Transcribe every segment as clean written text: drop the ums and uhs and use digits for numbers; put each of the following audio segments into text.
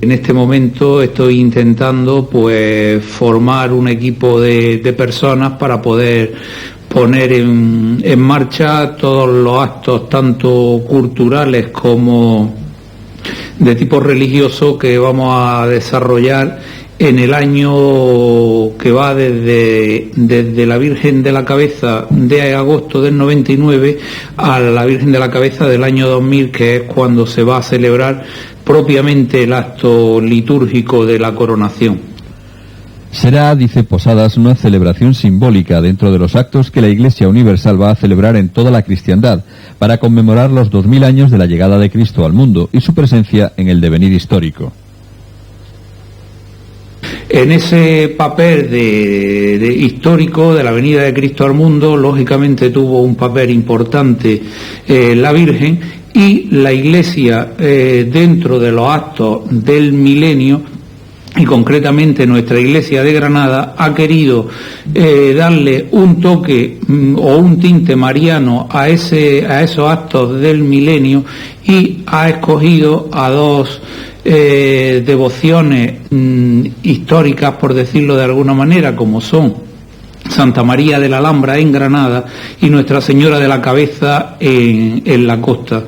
En este momento estoy intentando pues formar un equipo de personas para poder poner en marcha todos los actos, tanto culturales como de tipo religioso, que vamos a desarrollar en el año que va desde la Virgen de la Cabeza de agosto del 99 a la Virgen de la Cabeza del año 2000, que es cuando se va a celebrar propiamente el acto litúrgico de la coronación. Será, dice Posadas, una celebración simbólica dentro de los actos que la Iglesia Universal va a celebrar en toda la cristiandad para conmemorar los 2000 años de la llegada de Cristo al mundo y su presencia en el devenir histórico. En ese papel de histórico de la venida de Cristo al mundo, lógicamente tuvo un papel importante la Virgen, y la Iglesia dentro de los actos del milenio, y concretamente nuestra Iglesia de Granada, ha querido darle un toque o un tinte mariano a esos actos del milenio, y ha escogido a dos devociones históricas, por decirlo de alguna manera, como son Santa María de la Alhambra en Granada y Nuestra Señora de la Cabeza en la costa.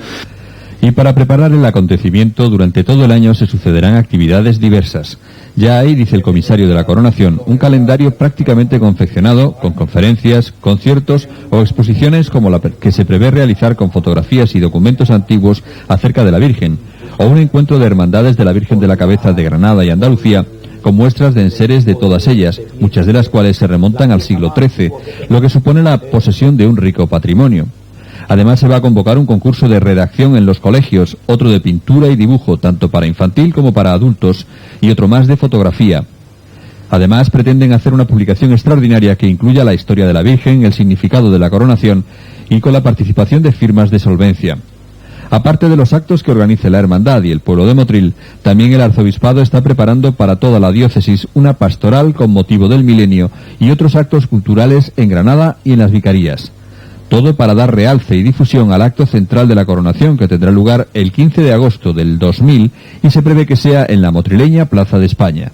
Y para preparar el acontecimiento, durante todo el año se sucederán actividades diversas. Ya hay, dice el comisario de la Coronación, un calendario prácticamente confeccionado, con conferencias, conciertos o exposiciones como la que se prevé realizar con fotografías y documentos antiguos acerca de la Virgen, o un encuentro de hermandades de la Virgen de la Cabeza de Granada y Andalucía, con muestras de enseres de todas ellas, muchas de las cuales se remontan al siglo XIII, lo que supone la posesión de un rico patrimonio. Además se va a convocar un concurso de redacción en los colegios, otro de pintura y dibujo, tanto para infantil como para adultos, y otro más de fotografía. Además pretenden hacer una publicación extraordinaria que incluya la historia de la Virgen, el significado de la coronación y con la participación de firmas de solvencia. Aparte de los actos que organice la Hermandad y el pueblo de Motril, también el Arzobispado está preparando para toda la diócesis una pastoral con motivo del milenio y otros actos culturales en Granada y en las vicarías. Todo para dar realce y difusión al acto central de la coronación, que tendrá lugar el 15 de agosto del 2000 y se prevé que sea en la motrileña Plaza de España.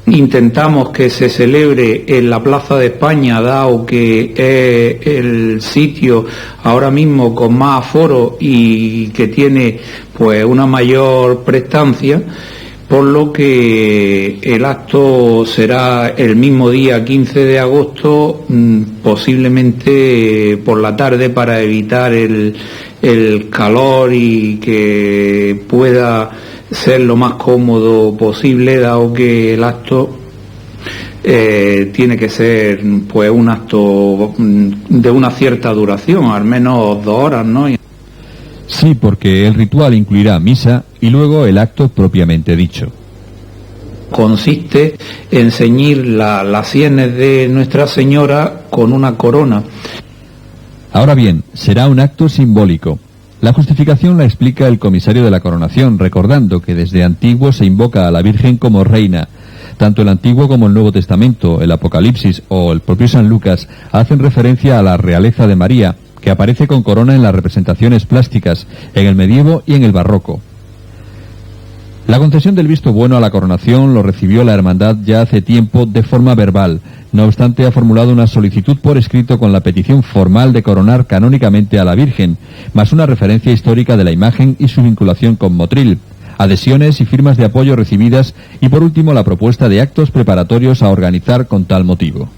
Intentamos que se celebre en la Plaza de España, dado que es el sitio ahora mismo con más aforo y que tiene pues una mayor prestancia, por lo que el acto será el mismo día 15 de agosto, posiblemente por la tarde, para evitar el calor y que pueda ser lo más cómodo posible, dado que el acto tiene que ser pues un acto de una cierta duración, al menos 2 horas, ¿no? Sí, porque el ritual incluirá misa y luego el acto propiamente dicho. Consiste en ceñir las sienes de Nuestra Señora con una corona. Ahora bien, será un acto simbólico. La justificación la explica el comisario de la Coronación, recordando que desde antiguo se invoca a la Virgen como reina. Tanto el Antiguo como el Nuevo Testamento, el Apocalipsis o el propio San Lucas hacen referencia a la realeza de María, que aparece con corona en las representaciones plásticas, en el medievo y en el barroco. La concesión del visto bueno a la coronación lo recibió la Hermandad ya hace tiempo de forma verbal. No obstante, ha formulado una solicitud por escrito con la petición formal de coronar canónicamente a la Virgen, más una referencia histórica de la imagen y su vinculación con Motril, adhesiones y firmas de apoyo recibidas y por último la propuesta de actos preparatorios a organizar con tal motivo.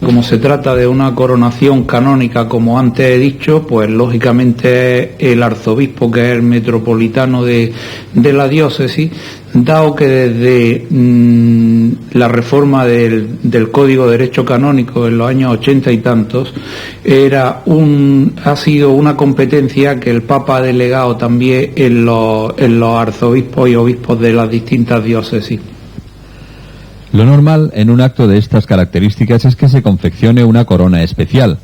Como se trata de una coronación canónica, como antes he dicho, pues lógicamente el arzobispo, que es el metropolitano de la diócesis, dado que desde la reforma del Código de Derecho Canónico en los años 80 y tantos, ha sido una competencia que el Papa ha delegado también en los arzobispos y obispos de las distintas diócesis. Lo normal en un acto de estas características es que se confeccione una corona especial.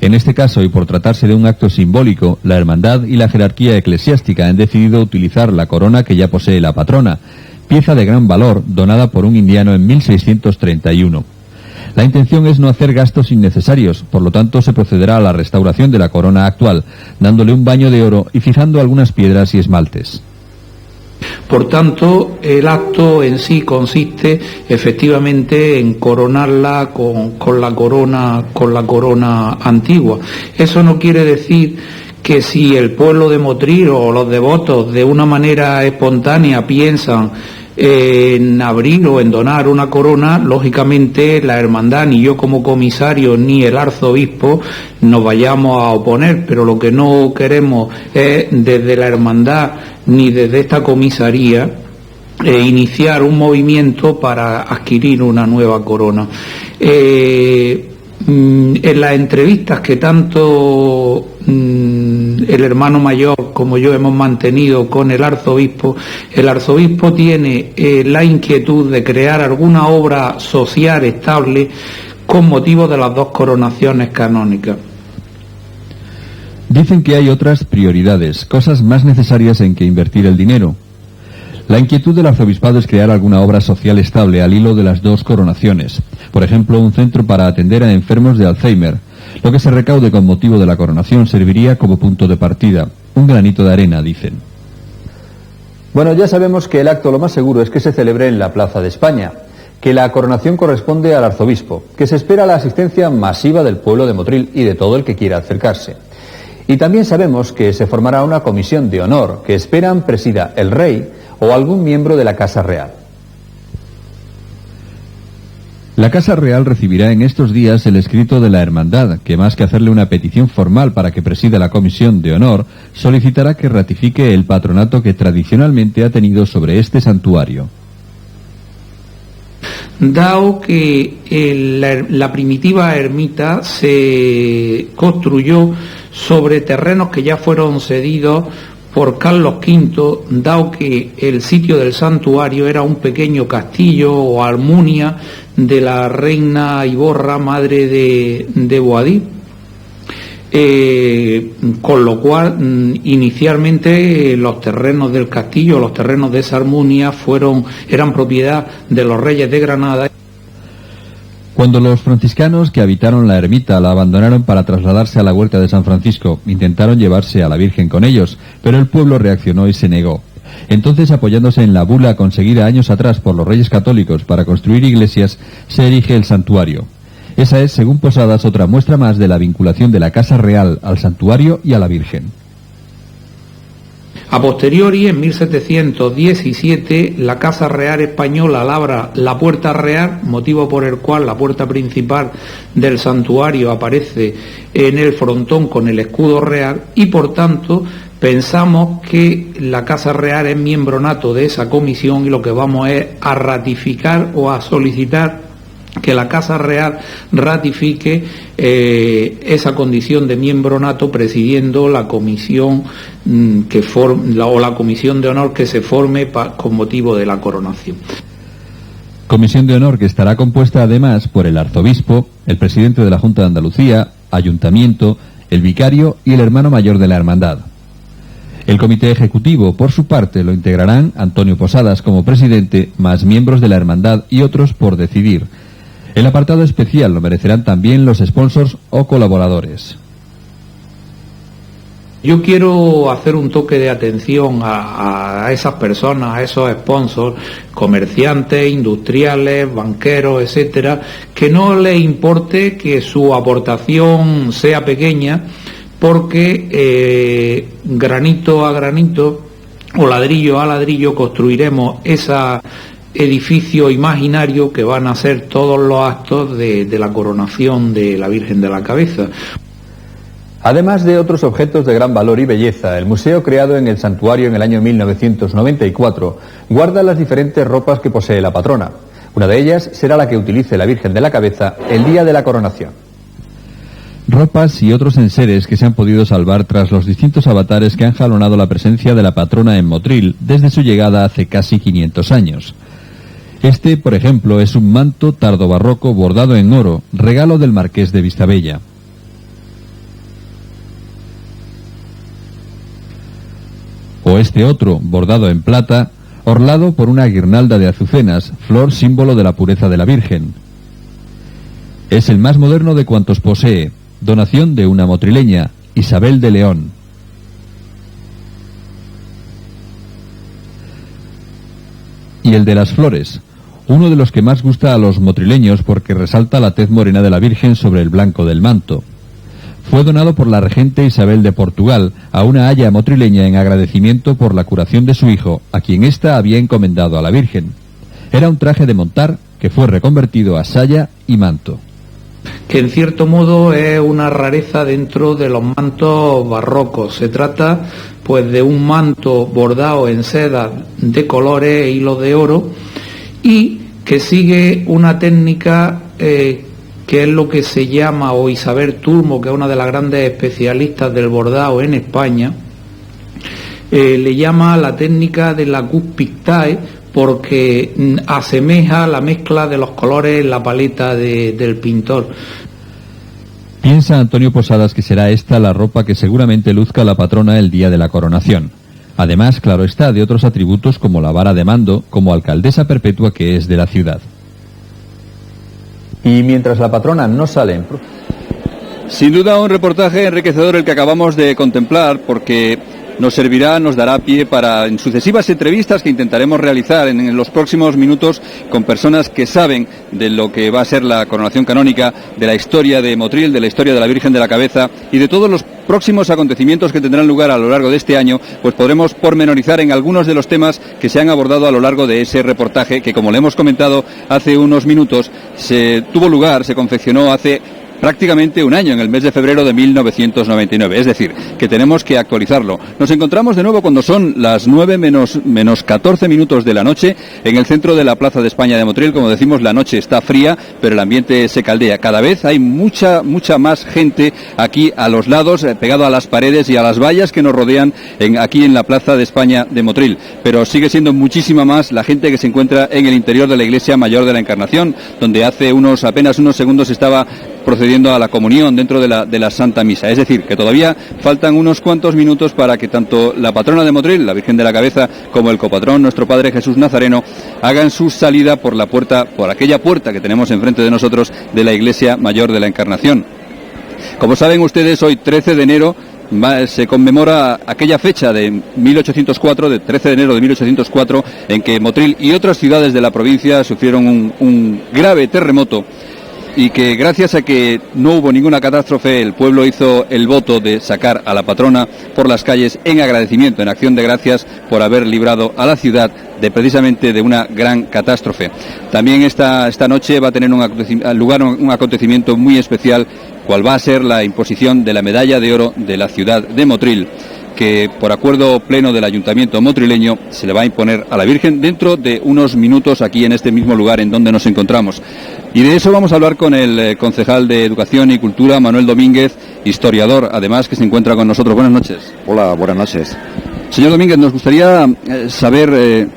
En este caso, y por tratarse de un acto simbólico, la hermandad y la jerarquía eclesiástica han decidido utilizar la corona que ya posee la patrona, pieza de gran valor donada por un indiano en 1631. La intención es no hacer gastos innecesarios, por lo tanto se procederá a la restauración de la corona actual, dándole un baño de oro y fijando algunas piedras y esmaltes. Por tanto, el acto en sí consiste efectivamente en coronarla con la corona antigua. Eso no quiere decir que si el pueblo de Motril o los devotos de una manera espontánea piensan en abrir o en donar una corona, lógicamente la hermandad, ni yo como comisario, ni el arzobispo nos vayamos a oponer, pero lo que no queremos es desde la hermandad ni desde esta comisaría iniciar un movimiento para adquirir una nueva corona. En las entrevistas que tanto el hermano mayor como yo hemos mantenido con el arzobispo tiene la inquietud de crear alguna obra social estable con motivo de las dos coronaciones canónicas. Dicen que hay otras prioridades, cosas más necesarias en que invertir el dinero. La inquietud del arzobispado es crear alguna obra social estable al hilo de las dos coronaciones. Por ejemplo, un centro para atender a enfermos de Alzheimer. Lo que se recaude con motivo de la coronación serviría como punto de partida. Un granito de arena, dicen. Bueno, ya sabemos que el acto lo más seguro es que se celebre en la Plaza de España, que la coronación corresponde al arzobispo, que se espera la asistencia masiva del pueblo de Motril y de todo el que quiera acercarse. Y también sabemos que se formará una comisión de honor que esperan presida el rey o algún miembro de la Casa Real. La Casa Real recibirá en estos días el escrito de la Hermandad, que más que hacerle una petición formal para que presida la comisión de honor, solicitará que ratifique el patronato que tradicionalmente ha tenido sobre este santuario. Dado que la primitiva ermita se construyó sobre terrenos que ya fueron cedidos por Carlos V, dado que el sitio del santuario era un pequeño castillo o almunia de la reina Iborra, madre de Boadí, con lo cual inicialmente los terrenos del castillo, los terrenos de esa almunia eran propiedad de los reyes de Granada. Cuando los franciscanos que habitaron la ermita la abandonaron para trasladarse a la huerta de San Francisco, intentaron llevarse a la Virgen con ellos, pero el pueblo reaccionó y se negó. Entonces, apoyándose en la bula conseguida años atrás por los reyes católicos para construir iglesias, se erige el santuario. Esa es, según Posadas, otra muestra más de la vinculación de la Casa Real al santuario y a la Virgen. A posteriori, en 1717, la Casa Real Española labra la Puerta Real, motivo por el cual la puerta principal del santuario aparece en el frontón con el escudo real, y por tanto pensamos que la Casa Real es miembro nato de esa comisión, y lo que vamos es a ratificar o a solicitar que la Casa Real ratifique esa condición de miembro nato, presidiendo la comisión la comisión de honor que se forme con motivo de la coronación. Comisión de honor que estará compuesta además por el arzobispo, el presidente de la Junta de Andalucía, ayuntamiento, el vicario y el hermano mayor de la hermandad. El comité ejecutivo, por su parte, lo integrarán Antonio Posadas como presidente, más miembros de la hermandad y otros por decidir. El apartado especial lo merecerán también los sponsors o colaboradores. Yo quiero hacer un toque de atención a esas personas, a esos sponsors, comerciantes, industriales, banqueros, etcétera, que no les importe que su aportación sea pequeña, porque granito a granito o ladrillo a ladrillo construiremos esa edificio imaginario que van a ser todos los actos de la coronación de la Virgen de la Cabeza. Además de otros objetos de gran valor y belleza, el museo creado en el santuario en el año 1994 guarda las diferentes ropas que posee la patrona. Una de ellas será la que utilice la Virgen de la Cabeza el día de la coronación. Ropas y otros enseres que se han podido salvar tras los distintos avatares que han jalonado la presencia de la patrona en Motril desde su llegada hace casi 500 años. Este, por ejemplo, es un manto tardobarroco bordado en oro, regalo del marqués de Vistabella. O este otro, bordado en plata, orlado por una guirnalda de azucenas, flor símbolo de la pureza de la Virgen. Es el más moderno de cuantos posee, donación de una motrileña, Isabel de León. y el de las flores, uno de los que más gusta a los motrileños porque resalta la tez morena de la Virgen sobre el blanco del manto. Fue donado por la regente Isabel de Portugal a una aya motrileña en agradecimiento por la curación de su hijo, a quien ésta había encomendado a la Virgen. Era un traje de montar que fue reconvertido a saya y manto. Que en cierto modo es una rareza dentro de los mantos barrocos. Se trata pues de un manto bordado en seda de colores e hilos de oro y que sigue una técnica que es lo que se llama, o Isabel Turmo, que es una de las grandes especialistas del bordado en España, le llama la técnica de la cut pictae, porque asemeja la mezcla de los colores en la paleta del pintor. Piensa Antonio Posadas que será esta la ropa que seguramente luzca la patrona el día de la coronación. Además, claro está, de otros atributos como la vara de mando, como alcaldesa perpetua que es de la ciudad. Y mientras la patrona no sale... Sin duda un reportaje enriquecedor el que acabamos de contemplar, porque nos servirá, nos dará pie para en sucesivas entrevistas que intentaremos realizar en los próximos minutos con personas que saben de lo que va a ser la coronación canónica, de la historia de Motril, de la historia de la Virgen de la Cabeza y de todos los próximos acontecimientos que tendrán lugar a lo largo de este año, pues podremos pormenorizar en algunos de los temas que se han abordado a lo largo de ese reportaje que, como le hemos comentado hace unos minutos, se confeccionó hace prácticamente un año, en el mes de febrero de 1999, es decir, que tenemos que actualizarlo. Nos encontramos de nuevo cuando son las 9 menos 14 minutos de la noche, en el centro de la Plaza de España de Motril. Como decimos, la noche está fría, pero el ambiente se caldea. Cada vez hay mucha más gente aquí a los lados, pegado a las paredes y a las vallas que nos rodean aquí en la Plaza de España de Motril. Pero sigue siendo muchísima más la gente que se encuentra en el interior de la Iglesia Mayor de la Encarnación, donde hace apenas unos segundos estaba procediendo a la comunión dentro de la Santa Misa. Es decir, que todavía faltan unos cuantos minutos para que tanto la patrona de Motril, la Virgen de la Cabeza, como el copatrón, nuestro Padre Jesús Nazareno, hagan su salida por aquella puerta que tenemos enfrente de nosotros de la Iglesia Mayor de la Encarnación. Como saben ustedes, hoy 13 de enero se conmemora aquella fecha de 1804, de 13 de enero de 1804, en que Motril y otras ciudades de la provincia sufrieron un grave terremoto, y que gracias a que no hubo ninguna catástrofe, el pueblo hizo el voto de sacar a la patrona por las calles en agradecimiento, en acción de gracias por haber librado a la ciudad precisamente de una gran catástrofe. También esta noche va a tener lugar un acontecimiento muy especial, cual va a ser la imposición de la medalla de oro de la ciudad de Motril, que por acuerdo pleno del Ayuntamiento motrileño se le va a imponer a la Virgen dentro de unos minutos aquí en este mismo lugar en donde nos encontramos. Y de eso vamos a hablar con el concejal de Educación y Cultura, Manuel Domínguez, historiador, además, que se encuentra con nosotros. Buenas noches. Hola, buenas noches. Señor Domínguez, nos gustaría saber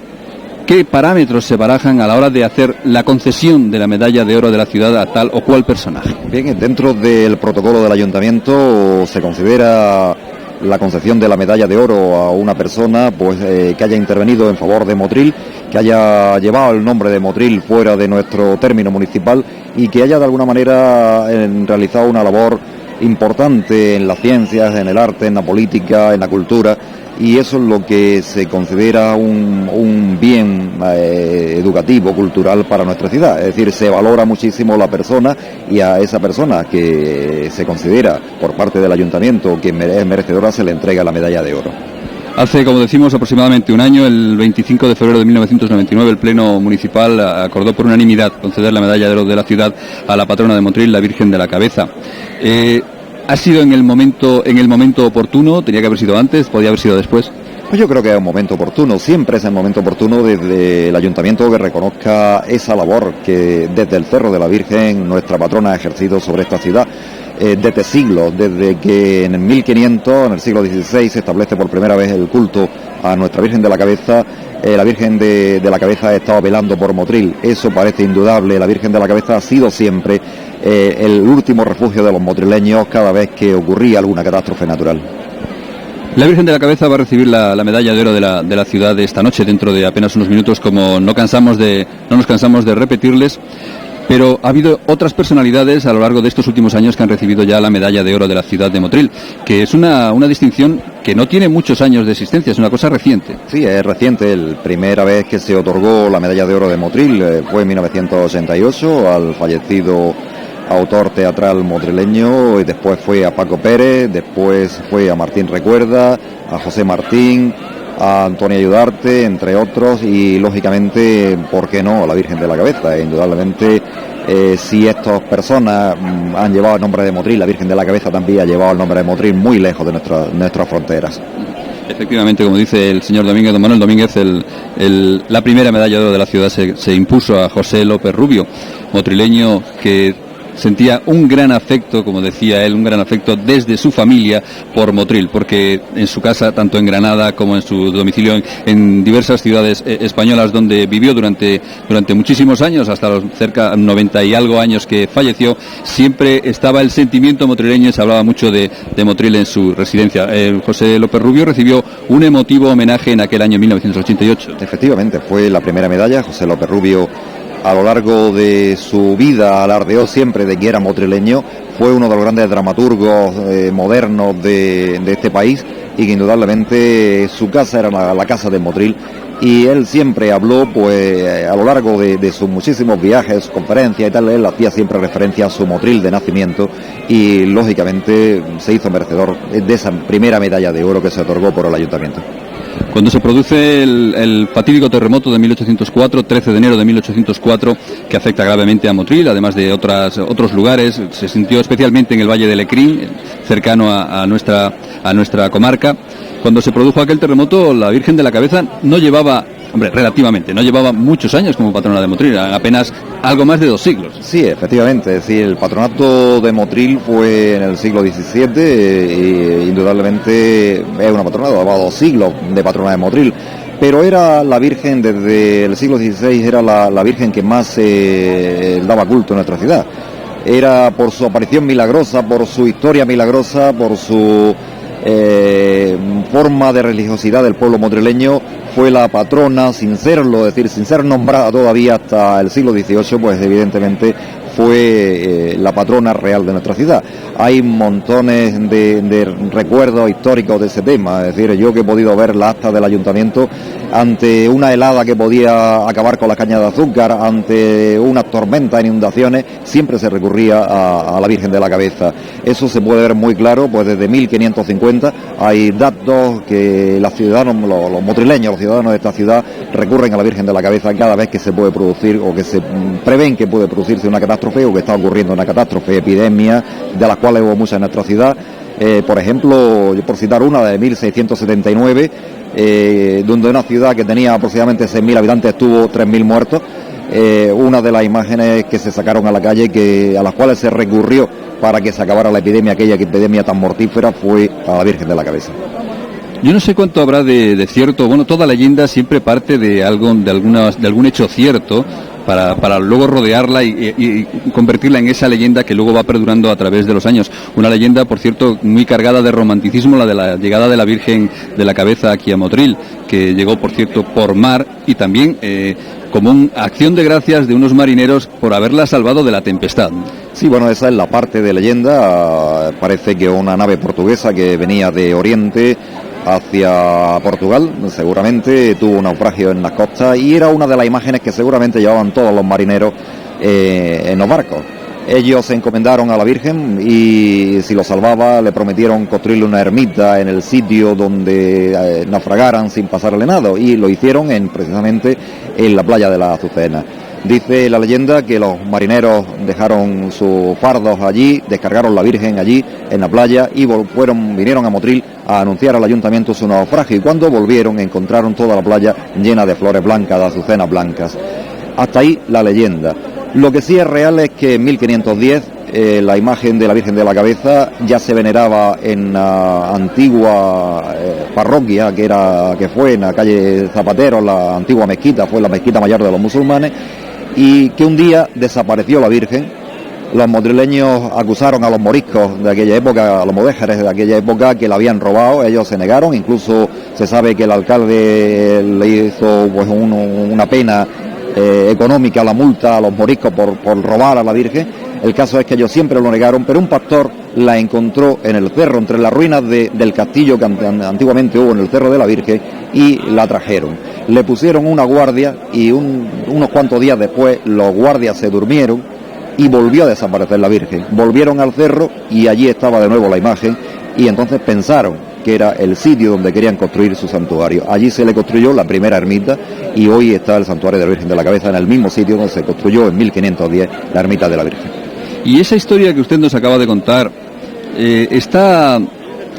qué parámetros se barajan a la hora de hacer la concesión de la medalla de oro de la ciudad a tal o cual personaje. Bien, dentro del protocolo del Ayuntamiento se considera la concesión de la medalla de oro a una persona que haya intervenido en favor de Motril, que haya llevado el nombre de Motril fuera de nuestro término municipal y que haya de alguna manera realizado una labor importante en las ciencias, en el arte, en la política, en la cultura, y eso es lo que se considera un bien educativo, cultural para nuestra ciudad. Es decir, se valora muchísimo la persona, y a esa persona que se considera por parte del Ayuntamiento que es merecedora se le entrega la medalla de oro. Hace, como decimos, aproximadamente un año, el 25 de febrero de 1999, el Pleno Municipal acordó por unanimidad conceder la medalla de oro de la ciudad a la patrona de Motril, la Virgen de la Cabeza. ¿Ha sido en el momento oportuno? ¿Tenía que haber sido antes? ¿Podía haber sido después? Pues yo creo que es un momento oportuno, siempre es el momento oportuno desde el Ayuntamiento que reconozca esa labor que desde el Cerro de la Virgen nuestra patrona ha ejercido sobre esta ciudad. Desde siglos, desde que en el 1500, en el siglo XVI, se establece por primera vez el culto a nuestra Virgen de la Cabeza. La Virgen de la Cabeza ha estado velando por Motril, eso parece indudable. La Virgen de la Cabeza ha sido siempre el último refugio de los motrileños cada vez que ocurría alguna catástrofe natural. La Virgen de la Cabeza va a recibir la medalla de oro de la ciudad esta noche, dentro de apenas unos minutos, como no nos cansamos de repetirles. Pero ha habido otras personalidades a lo largo de estos últimos años que han recibido ya la medalla de oro de la ciudad de Motril, que es una distinción que no tiene muchos años de existencia, es una cosa reciente. Sí, es reciente. La primera vez que se otorgó la medalla de oro de Motril fue en 1988 al fallecido autor teatral motrileño, y después fue a Paco Pérez, después fue a Martín Recuerda, a José Martín, a Antonio Ayudarte, entre otros, y lógicamente, ¿por qué no?, a la Virgen de la Cabeza. Indudablemente, si estas personas han llevado el nombre de Motril, la Virgen de la Cabeza también ha llevado el nombre de Motril muy lejos de nuestras fronteras. Efectivamente, como dice el señor Domínguez, don Manuel Domínguez, la primera medalla de oro de la ciudad se impuso a José López Rubio, motrileño que sentía un gran afecto, como decía él, un gran afecto desde su familia por Motril, porque en su casa, tanto en Granada como en su domicilio en diversas ciudades españolas donde vivió durante muchísimos años, hasta los cerca de 90 y algo años que falleció, siempre estaba el sentimiento motrileño y se hablaba mucho de Motril en su residencia. José López Rubio recibió un emotivo homenaje en aquel año 1988. Efectivamente, fue la primera medalla. José López Rubio, a lo largo de su vida, alardeó siempre de que era motrileño. Fue uno de los grandes dramaturgos modernos de este país, y que indudablemente su casa era la casa de Motril, y él siempre habló, pues a lo largo de sus muchísimos viajes, conferencias y tal, él hacía siempre referencia a su Motril de nacimiento, y lógicamente se hizo merecedor de esa primera medalla de oro que se otorgó por el ayuntamiento. Cuando se produce el fatídico terremoto de 1804, 13 de enero de 1804, que afecta gravemente a Motril, además de otros lugares, se sintió especialmente en el Valle de Lecrín, cercano a nuestra comarca. Cuando se produjo aquel terremoto, la Virgen de la Cabeza no llevaba muchos años como patrona de Motril, apenas algo más de 2 siglos. Sí, efectivamente, es decir, el patronato de Motril fue en el siglo XVII, e indudablemente es una patrona, llevaba 2 siglos de patrona de Motril, pero era la Virgen desde el siglo XVI, era la Virgen que más daba culto en nuestra ciudad. Era por su aparición milagrosa, por su historia milagrosa, por su forma de religiosidad del pueblo motrileño. Fue la patrona, sin serlo, es decir, sin ser nombrada todavía hasta el siglo XVIII, pues evidentemente fue la patrona real de nuestra ciudad. Hay montones de recuerdos históricos de ese tema, es decir, yo que he podido ver la acta del ayuntamiento, ante una helada que podía acabar con la caña de azúcar, ante una tormenta, inundaciones, siempre se recurría a la Virgen de la Cabeza. Eso se puede ver muy claro, pues desde 1550 hay datos que los ciudadanos, los motrileños, los ciudadanos de esta ciudad recurren a la Virgen de la Cabeza cada vez que se puede producir, o que se prevén que puede producirse una catástrofe, o que está ocurriendo una catástrofe, epidemia, de las cuales hubo muchas en nuestra ciudad. Por ejemplo, por citar una de 1679, donde una ciudad que tenía aproximadamente 6.000 habitantes tuvo 3.000 muertos. Una de las imágenes que se sacaron a la calle, a las cuales se recurrió para que se acabara la epidemia, aquella epidemia tan mortífera, fue a la Virgen de la Cabeza. Yo no sé cuánto habrá de cierto. Bueno, toda leyenda siempre parte de algún hecho cierto, para luego rodearla y convertirla en esa leyenda que luego va perdurando a través de los años. Una leyenda, por cierto, muy cargada de romanticismo, la de la llegada de la Virgen de la Cabeza aquí a Motril, que llegó, por cierto, por mar, y también como una acción de gracias de unos marineros por haberla salvado de la tempestad. Sí, bueno, esa es la parte de leyenda. Parece que una nave portuguesa que venía de Oriente hacia Portugal, seguramente tuvo un naufragio en las costas, y era una de las imágenes que seguramente llevaban todos los marineros en los barcos. Ellos se encomendaron a la Virgen, y si lo salvaba le prometieron construirle una ermita en el sitio donde naufragaran sin pasarle nada, y lo hicieron precisamente en la playa de la Azucena. Dice la leyenda que los marineros dejaron sus fardos allí, descargaron la Virgen allí en la playa, y vinieron a Motril a anunciar al ayuntamiento su naufragio, y cuando volvieron encontraron toda la playa llena de flores blancas, de azucenas blancas. Hasta ahí la leyenda. Lo que sí es real es que en 1510 la imagen de la Virgen de la Cabeza ya se veneraba en la antigua parroquia que fue en la calle Zapatero, la antigua mezquita, fue la mezquita mayor de los musulmanes, y que un día desapareció la Virgen. Los motrileños acusaron a los moriscos de aquella época, a los mudéjares de aquella época, que la habían robado. Ellos se negaron, incluso se sabe que el alcalde le hizo pues una pena económica, la multa a los moriscos por robar a la Virgen. El caso es que ellos siempre lo negaron, pero un pastor la encontró en el cerro, entre las ruinas del castillo que antiguamente hubo en el Cerro de la Virgen, y la trajeron. Le pusieron una guardia y unos cuantos días después los guardias se durmieron y volvió a desaparecer la Virgen. Volvieron al cerro y allí estaba de nuevo la imagen, y entonces pensaron que era el sitio donde querían construir su santuario. Allí se le construyó la primera ermita y hoy está el santuario de la Virgen de la Cabeza en el mismo sitio donde se construyó en 1510 la ermita de la Virgen. Y esa historia que usted nos acaba de contar, ¿está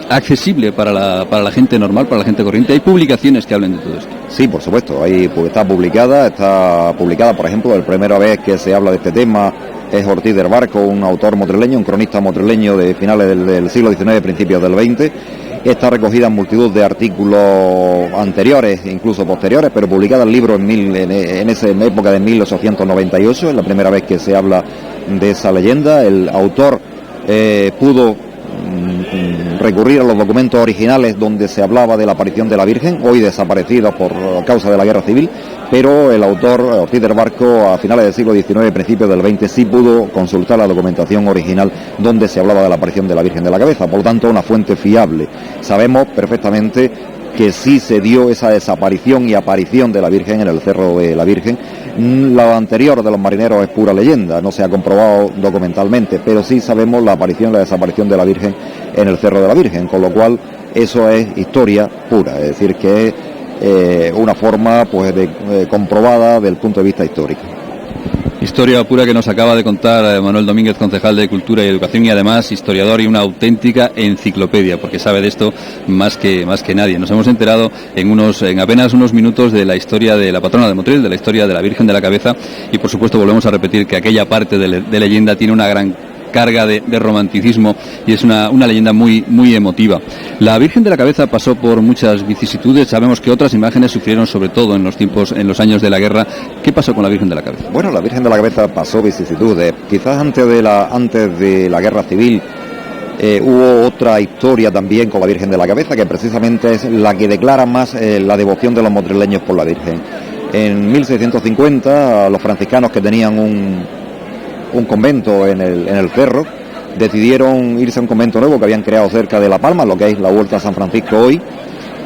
accesible para la gente normal, para la gente corriente? ¿Hay publicaciones que hablen de todo esto? Sí, por supuesto, está publicada, por ejemplo, la primera vez que se habla de este tema es Ortiz del Barco, un autor motrileño, un cronista motrileño de finales del siglo XIX, principios del XX. Está recogida en multitud de artículos anteriores, incluso posteriores, pero publicada el libro en esa época de 1898, es la primera vez que se habla de esa leyenda. El autor pudo recurrir a los documentos originales donde se hablaba de la aparición de la Virgen, hoy desaparecidos por causa de la guerra civil, pero el autor, Ortiz del Barco, a finales del siglo XIX, principios del XX, sí pudo consultar la documentación original donde se hablaba de la aparición de la Virgen de la Cabeza, por lo tanto una fuente fiable. Sabemos perfectamente que sí se dio esa desaparición y aparición de la Virgen en el Cerro de la Virgen. Lo anterior de los marineros es pura leyenda, no se ha comprobado documentalmente, pero sí sabemos la aparición y la desaparición de la Virgen en el Cerro de la Virgen, con lo cual eso es historia pura, es decir, que es una forma comprobada desde el punto de vista histórico. Historia pura que nos acaba de contar Manuel Domínguez, concejal de Cultura y Educación, y además historiador y una auténtica enciclopedia, porque sabe de esto más que nadie. Nos hemos enterado en apenas unos minutos de la historia de la patrona de Motril, de la historia de la Virgen de la Cabeza, y por supuesto volvemos a repetir que aquella parte de leyenda tiene una gran carga de romanticismo y es una leyenda muy, muy emotiva. La Virgen de la Cabeza pasó por muchas vicisitudes, sabemos que otras imágenes sufrieron sobre todo en los años de la guerra. ¿Qué pasó con la Virgen de la Cabeza? Bueno, la Virgen de la Cabeza pasó vicisitudes. Quizás antes de la guerra civil hubo otra historia también con la Virgen de la Cabeza, que precisamente es la que declara más la devoción de los motrileños por la Virgen. En 1650 los franciscanos, que tenían un convento en el cerro, decidieron irse a un convento nuevo que habían creado cerca de La Palma, lo que es la Huerta de San Francisco hoy,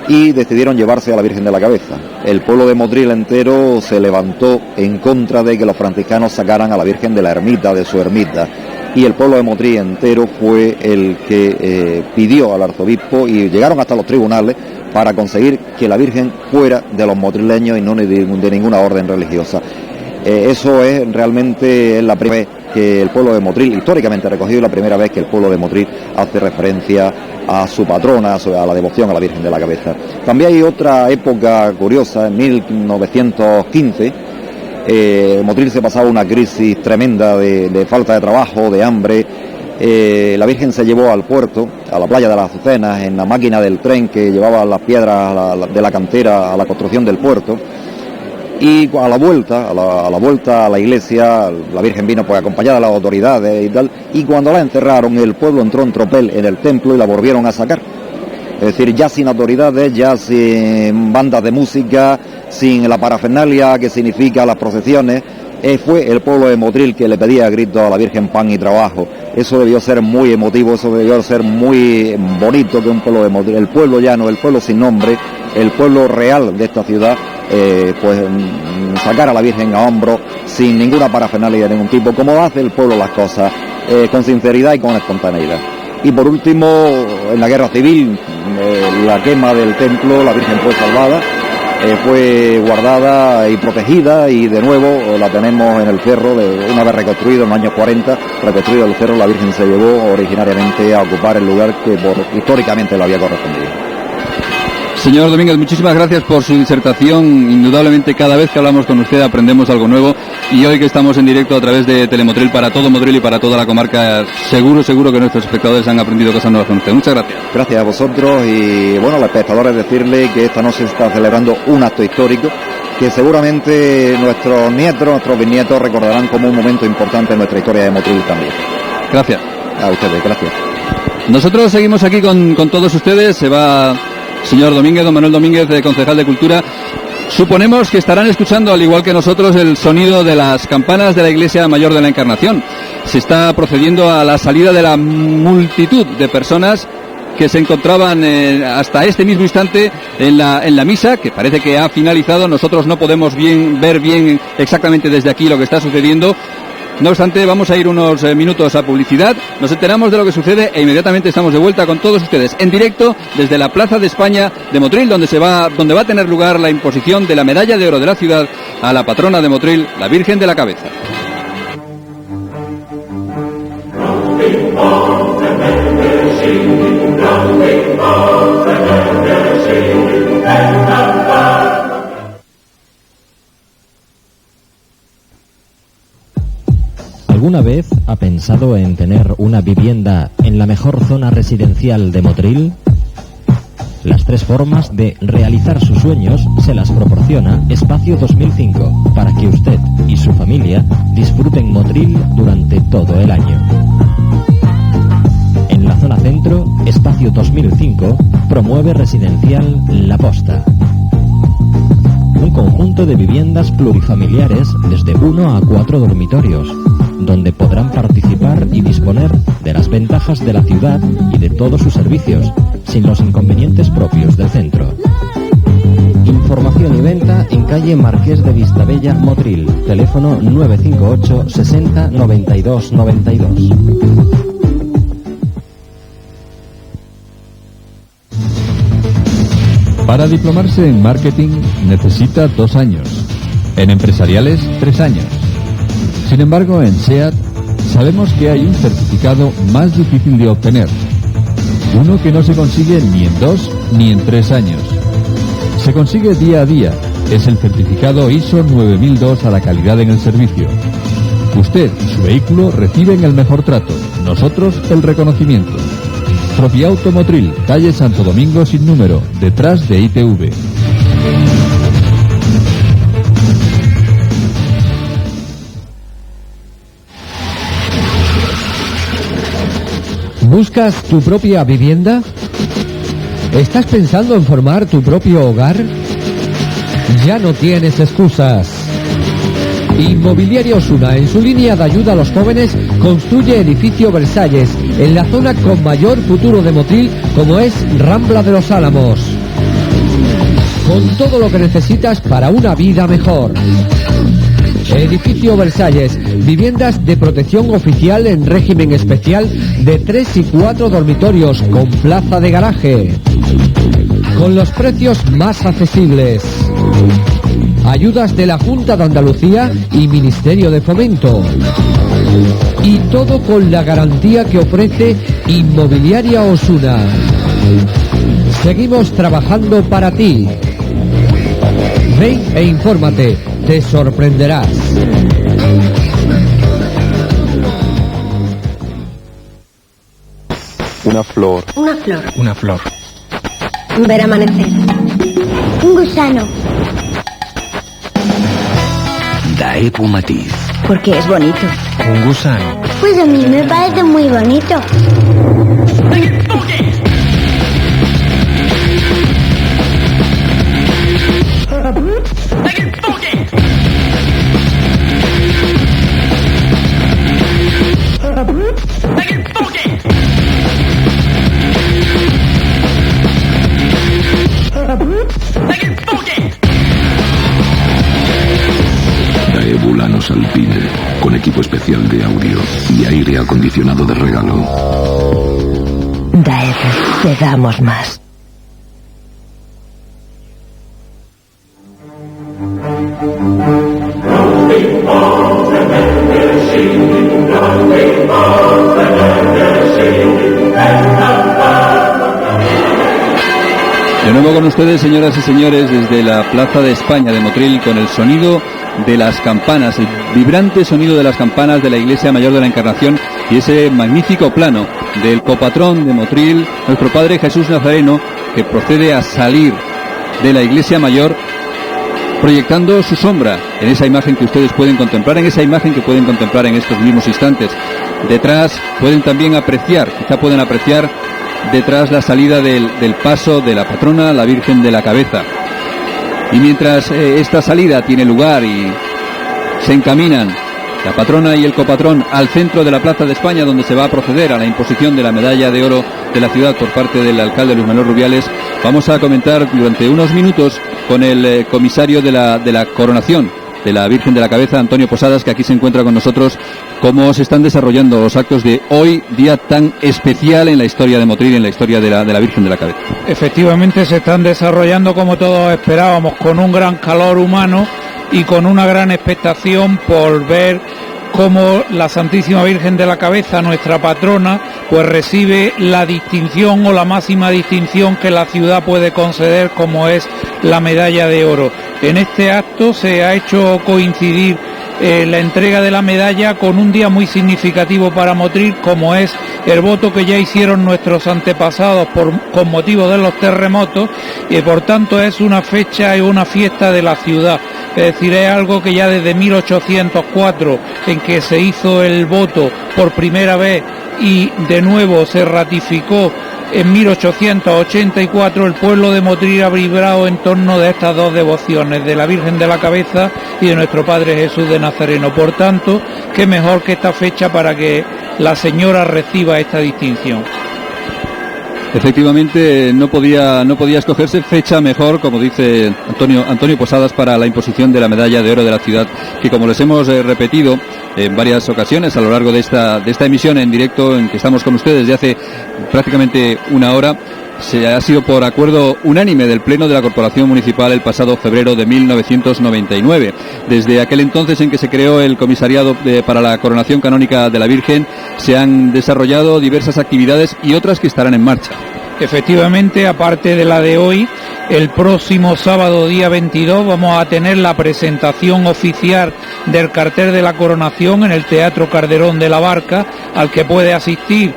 y decidieron llevarse a la Virgen de la Cabeza. El pueblo de Motril entero se levantó en contra de que los franciscanos sacaran a la Virgen de la ermita, de su ermita, y el pueblo de Motril entero fue el que pidió al arzobispo, y llegaron hasta los tribunales para conseguir que la Virgen fuera de los motrileños y no de ninguna orden religiosa. Eso es realmente la primera vez que el pueblo de Motril, históricamente recogido, la primera vez que el pueblo de Motril hace referencia a su patrona, a la devoción a la Virgen de la Cabeza. También hay otra época curiosa, en 1915, Motril se pasaba una crisis tremenda de falta de trabajo, de hambre. La Virgen se llevó al puerto, a la playa de las Azucenas, en la máquina del tren que llevaba las piedras de la cantera a la construcción del puerto. Y a la vuelta a la iglesia, la Virgen vino acompañada de las autoridades y tal, y cuando la encerraron, el pueblo entró en tropel en el templo y la volvieron a sacar. Es decir, ya sin autoridades, ya sin bandas de música, sin la parafernalia que significa las procesiones, fue el pueblo de Motril que le pedía a gritos a la Virgen pan y trabajo. Eso debió ser muy emotivo, eso debió ser muy bonito, que un pueblo de Motril, el pueblo llano, el pueblo sin nombre, el pueblo real de esta ciudad, sacar a la Virgen a hombros sin ninguna parafernalia de ningún tipo, como hace el pueblo las cosas, con sinceridad y con espontaneidad. Y por último, en la guerra civil, la quema del templo, la Virgen fue salvada, fue guardada y protegida, y de nuevo la tenemos en el cerro, una vez reconstruido en los años 40, reconstruido el cerro, la Virgen se llevó originariamente a ocupar el lugar que históricamente le había correspondido. Señor Domínguez, muchísimas gracias por su disertación. Indudablemente cada vez que hablamos con usted aprendemos algo nuevo, y hoy que estamos en directo a través de Telemotril para todo Motril y para toda la comarca, seguro que nuestros espectadores han aprendido cosas nuevas con usted. Muchas gracias. Gracias a vosotros, y bueno, a los espectadores decirles que esta noche se está celebrando un acto histórico que seguramente nuestros nietos, nuestros bisnietos recordarán como un momento importante en nuestra historia de Motril también. Gracias. A ustedes, gracias. Nosotros seguimos aquí con todos ustedes. Se va señor Domínguez, don Manuel Domínguez, concejal de Cultura. Suponemos que estarán escuchando, al igual que nosotros, el sonido de las campanas de la Iglesia Mayor de la Encarnación. Se está procediendo a la salida de la multitud de personas que se encontraban hasta este mismo instante en la misa, que parece que ha finalizado. Nosotros no podemos ver bien exactamente desde aquí lo que está sucediendo. No obstante, vamos a ir unos minutos a publicidad, nos enteramos de lo que sucede e inmediatamente estamos de vuelta con todos ustedes en directo desde la Plaza de España de Motril, donde va a tener lugar la imposición de la medalla de oro de la ciudad a la patrona de Motril, la Virgen de la Cabeza. ¿Alguna vez ha pensado en tener una vivienda en la mejor zona residencial de Motril? Las 3 formas de realizar sus sueños se las proporciona Espacio 2005 para que usted y su familia disfruten Motril durante todo el año. En la zona centro, Espacio 2005 promueve Residencial La Posta. Un conjunto de viviendas plurifamiliares desde 1 a 4 dormitorios, donde podrán participar y disponer de las ventajas de la ciudad y de todos sus servicios, sin los inconvenientes propios del centro. Información y venta en calle Marqués de Vistabella, Motril, teléfono 958 60 92 92. Para diplomarse en marketing necesita 2 años, en empresariales 3 años. Sin embargo, en SEAT sabemos que hay un certificado más difícil de obtener, uno que no se consigue ni en 2 ni en 3 años. Se consigue día a día, es el certificado ISO 9002 a la calidad en el servicio. Usted y su vehículo reciben el mejor trato, nosotros el reconocimiento. Tropiauto Motril, calle Santo Domingo sin número, detrás de ITV. ¿Buscas tu propia vivienda? ¿Estás pensando en formar tu propio hogar? Ya no tienes excusas. Inmobiliaria Osuna, en su línea de ayuda a los jóvenes, construye edificio Versalles, en la zona con mayor futuro de Motril, como es Rambla de los Álamos. Con todo lo que necesitas para una vida mejor. Edificio Versalles, viviendas de protección oficial en régimen especial de 3 y 4 dormitorios con plaza de garaje, con los precios más accesibles. Ayudas de la Junta de Andalucía y Ministerio de Fomento. Y todo con la garantía que ofrece Inmobiliaria Osuna. Seguimos trabajando para ti. Ven e infórmate, te sorprenderás. Una flor. Una flor. Una flor. Ver amanecer. Un gusano. Daepu Matiz. Porque es bonito. Un gusano. Pues a mí me parece muy bonito. Daewoo Lanos Alpine, con equipo especial de audio y aire acondicionado de regalo. Daewoo, te damos más. De nuevo con ustedes, señoras y señores, desde la Plaza de España de Motril, con el sonido de las campanas, el vibrante sonido de las campanas de la Iglesia Mayor de la Encarnación y ese magnífico plano del copatrón de Motril, nuestro Padre Jesús Nazareno, que procede a salir de la Iglesia Mayor proyectando su sombra en esa imagen que ustedes pueden contemplar, en esa imagen que pueden contemplar en estos mismos instantes. Detrás pueden también apreciar, quizá pueden apreciar detrás la salida del paso de la patrona, la Virgen de la Cabeza. Y mientras esta salida tiene lugar y se encaminan la patrona y el copatrón al centro de la Plaza de España, donde se va a proceder a la imposición de la medalla de oro de la ciudad por parte del alcalde Luis Manuel Rubiales, vamos a comentar durante unos minutos con el comisario de la coronación de la Virgen de la Cabeza, Antonio Posadas, que aquí se encuentra con nosotros, cómo se están desarrollando los actos de hoy, día tan especial en la historia de Motril, en la historia de la Virgen de la Cabeza. Efectivamente se están desarrollando como todos esperábamos, con un gran calor humano y con una gran expectación por ver cómo la Santísima Virgen de la Cabeza, nuestra patrona, pues recibe la distinción o la máxima distinción que la ciudad puede conceder, como es la medalla de oro. En este acto se ha hecho coincidir la entrega de la medalla con un día muy significativo para Motril, como es el voto que ya hicieron nuestros antepasados con motivo de los terremotos, y por tanto es una fecha y una fiesta de la ciudad. Es decir, es algo que ya desde 1804, en que se hizo el voto por primera vez y de nuevo se ratificó en 1884, el pueblo de Motril ha vibrado en torno de estas dos devociones, de la Virgen de la Cabeza y de nuestro Padre Jesús de Nazareno. Por tanto, qué mejor que esta fecha para que la señora reciba esta distinción. Efectivamente, no podía escogerse fecha mejor, como dice Antonio Posadas, para la imposición de la medalla de oro de la ciudad, que, como les hemos repetido en varias ocasiones a lo largo de esta emisión en directo en que estamos con ustedes desde hace prácticamente una hora, ha sido por acuerdo unánime del Pleno de la Corporación Municipal el pasado febrero de 1999. Desde aquel entonces en que se creó el comisariado para la coronación canónica de la Virgen, se han desarrollado diversas actividades y otras que estarán en marcha. Efectivamente, aparte de la de hoy, el próximo sábado día 22 vamos a tener la presentación oficial del cartel de la coronación en el Teatro Calderón de la Barca, al que puede asistir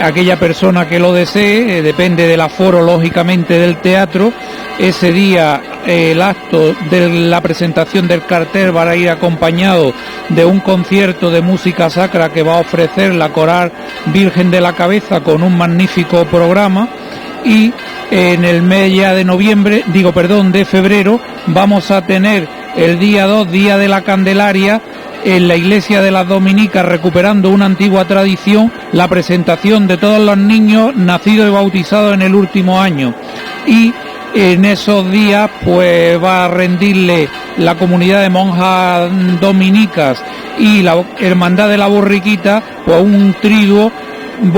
aquella persona que lo desee, depende del aforo lógicamente del teatro. Ese día el acto de la presentación del cartel va a ir acompañado de un concierto de música sacra que va a ofrecer la Coral Virgen de la Cabeza con un magnífico programa, y en el mes ya de febrero vamos a tener el día 2, Día de la Candelaria, en la iglesia de las Dominicas, recuperando una antigua tradición, la presentación de todos los niños nacidos y bautizados en el último año. Y en esos días pues va a rendirle la comunidad de monjas dominicas y la Hermandad de la Borriquita pues un triduo,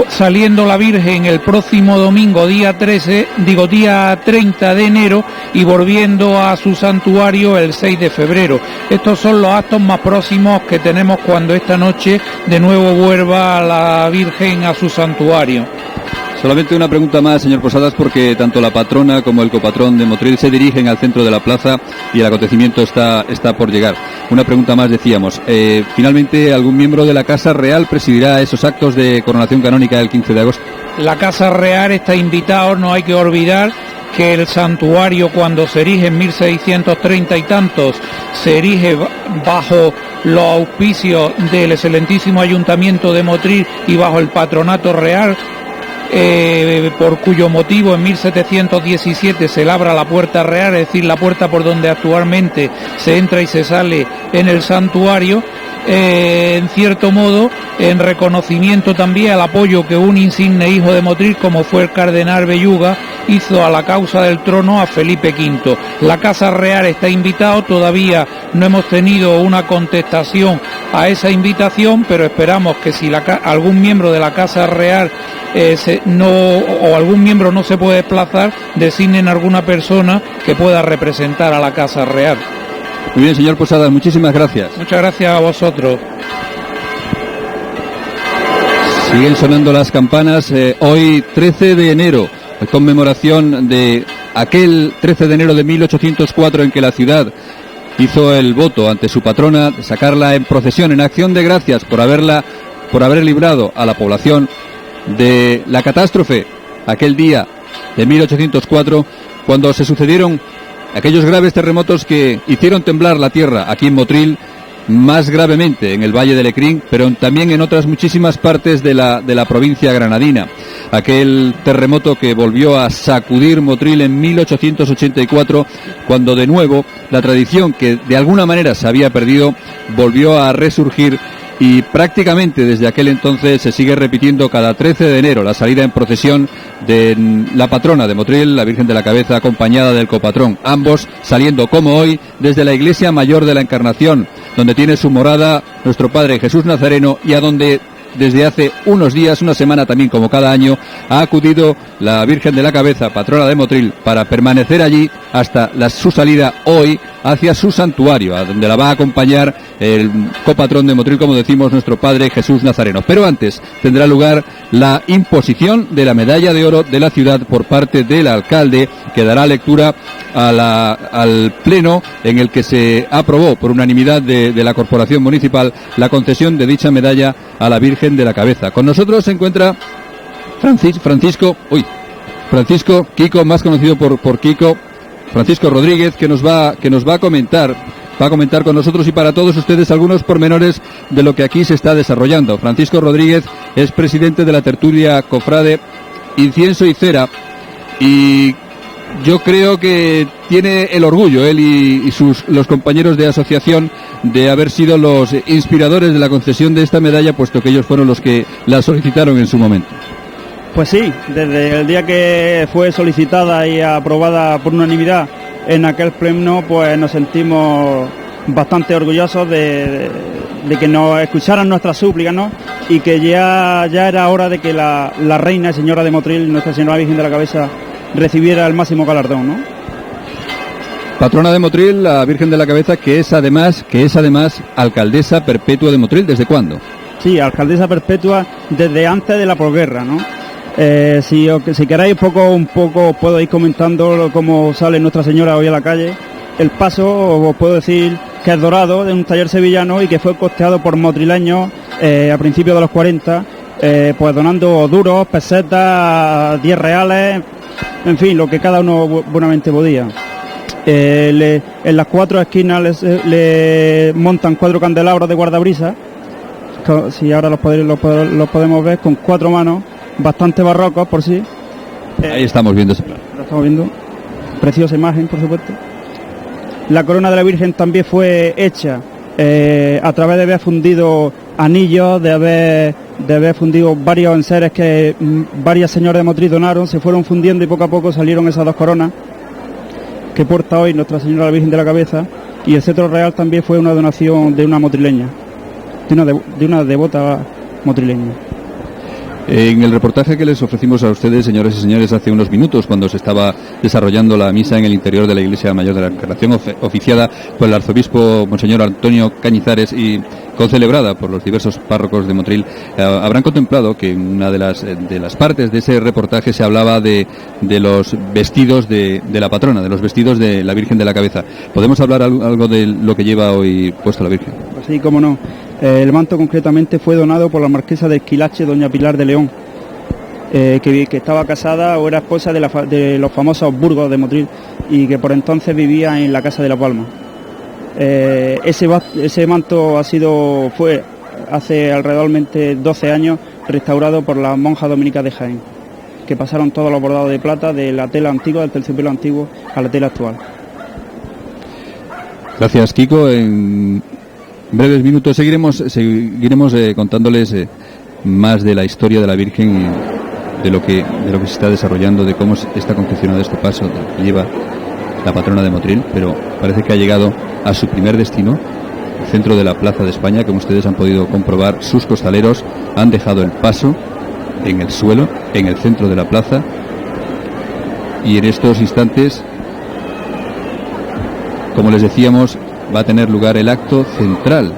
saliendo la Virgen el próximo domingo, día 30 de enero, y volviendo a su santuario el 6 de febrero. Estos son los actos más próximos que tenemos cuando esta noche de nuevo vuelva la Virgen a su santuario. Solamente una pregunta más, señor Posadas, porque tanto la patrona como el copatrón de Motril se dirigen al centro de la plaza y el acontecimiento está por llegar. Una pregunta más, decíamos. Finalmente, ¿algún miembro de la Casa Real presidirá esos actos de coronación canónica el 15 de agosto? La Casa Real está invitada, no hay que olvidar que el santuario, cuando se erige en 1630 y tantos, se erige bajo los auspicios del excelentísimo Ayuntamiento de Motril y bajo el patronato real, por cuyo motivo en 1717 se labra la puerta real, es decir, la puerta por donde actualmente se entra y se sale en el santuario, en cierto modo en reconocimiento también al apoyo que un insigne hijo de Motril, como fue el cardenal Belluga, hizo a la causa del trono a Felipe V. La Casa Real está invitado, todavía no hemos tenido una contestación a esa invitación, pero esperamos que si algún miembro de la Casa Real o algún miembro no se puede desplazar, designen alguna persona que pueda representar a la Casa Real. Muy bien, señor Posadas, muchísimas gracias. Muchas gracias a vosotros. Siguen sonando las campanas. Hoy 13 de enero, conmemoración de aquel 13 de enero de 1804 en que la ciudad hizo el voto ante su patrona de sacarla en procesión, en acción de gracias por haber librado a la población de la catástrofe aquel día de 1804, cuando se sucedieron aquellos graves terremotos que hicieron temblar la tierra aquí en Motril más gravemente en el Valle de Lecrín, pero también en otras muchísimas partes de la provincia granadina. Aquel terremoto que volvió a sacudir Motril en 1884, cuando de nuevo la tradición que de alguna manera se había perdido volvió a resurgir, y prácticamente desde aquel entonces se sigue repitiendo cada 13 de enero la salida en procesión de la patrona de Motril, la Virgen de la Cabeza, acompañada del copatrón, ambos saliendo como hoy desde la Iglesia Mayor de la Encarnación, donde tiene su morada nuestro Padre Jesús Nazareno, y a donde desde hace unos días, una semana también como cada año, ha acudido la Virgen de la Cabeza, patrona de Motril, para permanecer allí hasta su salida hoy hacia su santuario, a donde la va a acompañar el copatrón de Motril, como decimos, nuestro Padre Jesús Nazareno. Pero antes tendrá lugar la imposición de la medalla de oro de la ciudad por parte del alcalde, que dará lectura al pleno en el que se aprobó por unanimidad de la corporación municipal la concesión de dicha medalla a la Virgen de la Cabeza. Con nosotros se encuentra Francisco Kiko, más conocido por Kiko, Francisco Rodríguez, que nos va a comentar con nosotros y para todos ustedes algunos pormenores de lo que aquí se está desarrollando. Francisco Rodríguez es presidente de la tertulia Cofrade Incienso y Cera, y yo creo que tiene el orgullo, él y los compañeros de asociación, de haber sido los inspiradores de la concesión de esta medalla, puesto que ellos fueron los que la solicitaron en su momento. Pues sí, desde el día que fue solicitada y aprobada por unanimidad en aquel pleno, pues nos sentimos bastante orgullosos de que nos escucharan nuestras súplicas, ¿no? Y que ya era hora de que la reina y señora de Motril, Nuestra Señora Virgen de la Cabeza, recibiera el máximo galardón, ¿no? Patrona de Motril, la Virgen de la Cabeza, que es además alcaldesa perpetua de Motril. ¿Desde cuándo? Sí, alcaldesa perpetua desde antes de la posguerra, ¿no? Si queréis un poco puedo ir comentando cómo sale Nuestra Señora hoy a la calle. El paso, os puedo decir que es dorado, de un taller sevillano, y que fue costeado por motrileños a principios de los 40, pues donando duros, pesetas, 10 reales, en fin, lo que cada uno buenamente podía. En las 4 esquinas le montan 4 candelabros de guardabrisas, si ahora los podemos ver, con 4 manos, bastante barrocos por sí. Ahí estamos viendo ese plano. Lo estamos viendo. Preciosa imagen, por supuesto. La corona de la Virgen también fue hecha a través de haber fundido anillos, de haber fundido varios enseres que varias señoras de Motril donaron, se fueron fundiendo y poco a poco salieron esas 2 coronas que porta hoy Nuestra Señora la Virgen de la Cabeza, y el cetro real también fue una donación de una motrileña, de una devota motrileña. En el reportaje que les ofrecimos a ustedes, señoras y señores, hace unos minutos, cuando se estaba desarrollando la misa en el interior de la Iglesia Mayor de la Encarnación, oficiada por el arzobispo Monseñor Antonio Cañizares y concelebrada por los diversos párrocos de Motril, habrán contemplado que en una de las partes de ese reportaje se hablaba de los vestidos de la patrona, de los vestidos de la Virgen de la Cabeza. ¿Podemos hablar algo de lo que lleva hoy puesto la Virgen? Pues sí, cómo no. El manto concretamente fue donado por la marquesa de Esquilache, doña Pilar de León, que estaba casada o era esposa de los famosos Burgos de Motril, y que por entonces vivía en la Casa de la Palma. Ese manto fue hace alrededor de 12 años restaurado por las monjas dominicas de Jaén, que pasaron todos los bordados de plata de la tela antigua, del terciopelo antiguo, a la tela actual. Gracias, Kiko. En breves minutos seguiremos contándoles más de la historia de la Virgen y de lo que se está desarrollando, de cómo está confeccionado este paso que lleva la patrona de Motril, pero parece que ha llegado a su primer destino, el centro de la Plaza de España. Como ustedes han podido comprobar, sus costaleros han dejado el paso en el suelo, en el centro de la plaza, y en estos instantes, como les decíamos, va a tener lugar el acto central,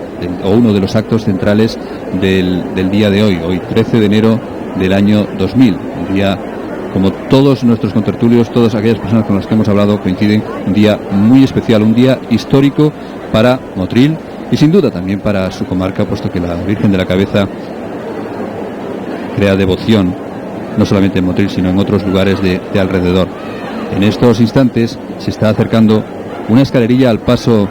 o uno de los actos centrales del día de hoy 13 de enero del año 2000, un día, como todos nuestros contertulios, todas aquellas personas con las que hemos hablado coinciden, un día muy especial, un día histórico para Motril y sin duda también para su comarca, puesto que la Virgen de la Cabeza crea devoción, no solamente en Motril, sino en otros lugares de alrededor. En estos instantes se está acercando una escalerilla al paso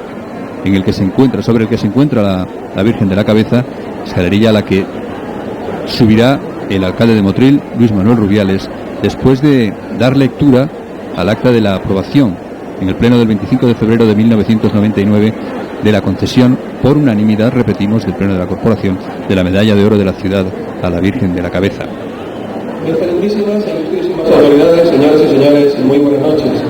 en el que se encuentra, sobre el que se encuentra la Virgen de la Cabeza, escalerilla a la que subirá el alcalde de Motril, Luis Manuel Rubiales, después de dar lectura al acta de la aprobación en el pleno del 25 de febrero de 1999 de la concesión por unanimidad, repetimos, del pleno de la corporación, de la medalla de oro de la ciudad a la Virgen de la Cabeza. Excelentísimas e ilustrísimas autoridades, señoras y señores, muy buenas noches.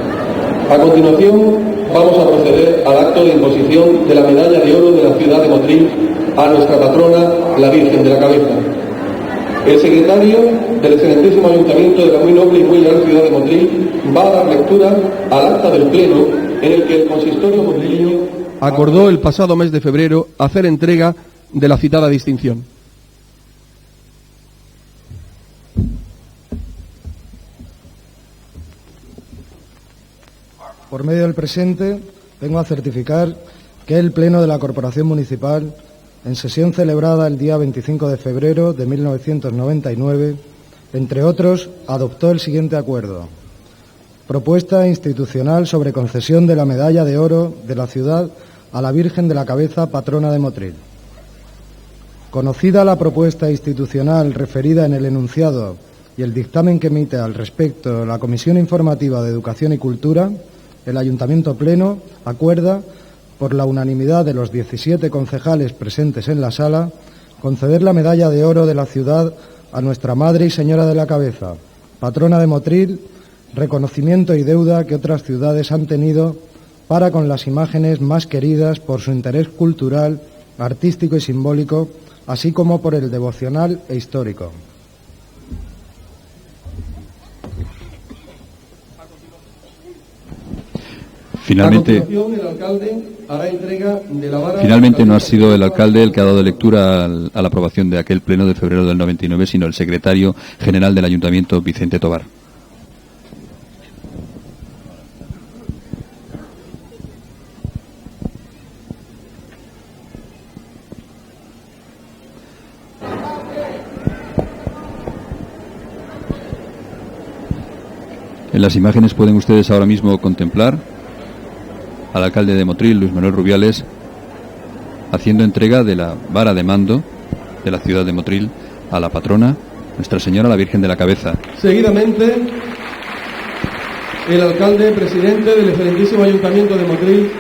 A continuación vamos a proceder al acto de imposición de la medalla de oro de la ciudad de Motril a nuestra patrona, la Virgen de la Cabeza. El secretario del excelentísimo ayuntamiento de la muy noble y muy leal ciudad de Motril va a dar lectura al acta del pleno en el que el consistorio motrileño acordó el pasado mes de febrero hacer entrega de la citada distinción. Por medio del presente, vengo a certificar que el Pleno de la Corporación Municipal, en sesión celebrada el día 25 de febrero de 1999, entre otros, adoptó el siguiente acuerdo. Propuesta institucional sobre concesión de la medalla de oro de la ciudad a la Virgen de la Cabeza, patrona de Motril. Conocida la propuesta institucional referida en el enunciado y el dictamen que emite al respecto la Comisión Informativa de Educación y Cultura, el Ayuntamiento Pleno acuerda, por la unanimidad de los 17 concejales presentes en la sala, conceder la medalla de oro de la ciudad a nuestra Madre y Señora de la Cabeza, patrona de Motril, reconocimiento y deuda que otras ciudades han tenido para con las imágenes más queridas por su interés cultural, artístico y simbólico, así como por el devocional e histórico. Finalmente no ha sido el alcalde el que ha dado lectura a la aprobación de aquel pleno de febrero del 99, sino el secretario general del Ayuntamiento, Vicente Tobar. En las imágenes pueden ustedes ahora mismo contemplar al alcalde de Motril, Luis Manuel Rubiales, haciendo entrega de la vara de mando de la ciudad de Motril a la patrona, Nuestra Señora la Virgen de la Cabeza. Seguidamente, el alcalde presidente del excelentísimo Ayuntamiento de Motril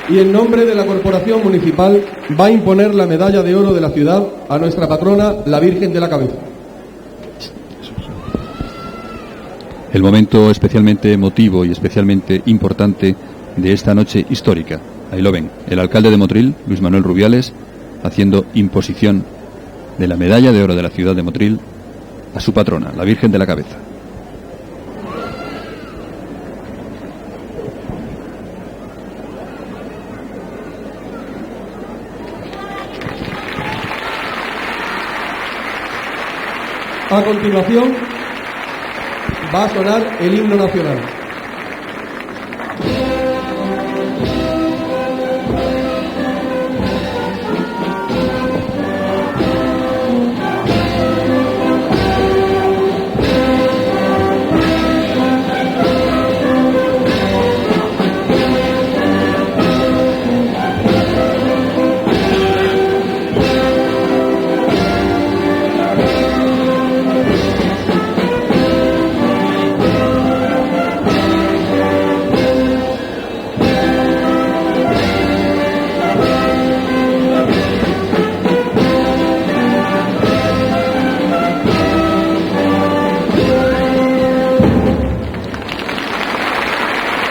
y en nombre de la Corporación Municipal va a imponer la medalla de oro de la ciudad a nuestra patrona, la Virgen de la Cabeza. El momento especialmente emotivo y especialmente importante de esta noche histórica. Ahí lo ven, el alcalde de Motril, Luis Manuel Rubiales, haciendo imposición de la medalla de oro de la ciudad de Motril a su patrona, la Virgen de la Cabeza. A continuación va a sonar el himno nacional.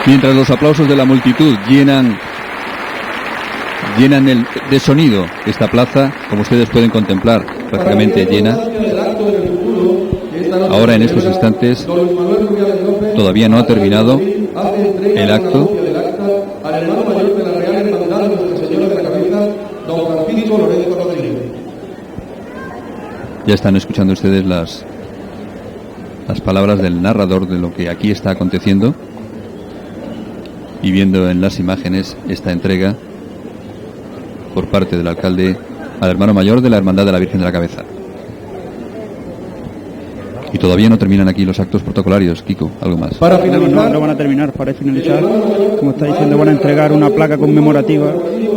Mientras los aplausos de la multitud llenan de sonido esta plaza, como ustedes pueden contemplar, prácticamente llena. Ahora, en estos instantes, todavía no ha terminado el acto. Ya están escuchando ustedes las palabras del narrador de lo que aquí está aconteciendo y viendo en las imágenes esta entrega por parte del alcalde al hermano mayor de la Hermandad de la Virgen de la Cabeza. Y todavía no terminan aquí los actos protocolarios. Kiko, ¿algo más? Para finalizar, no van a terminar. Para finalizar, como está diciendo, van a entregar una placa conmemorativa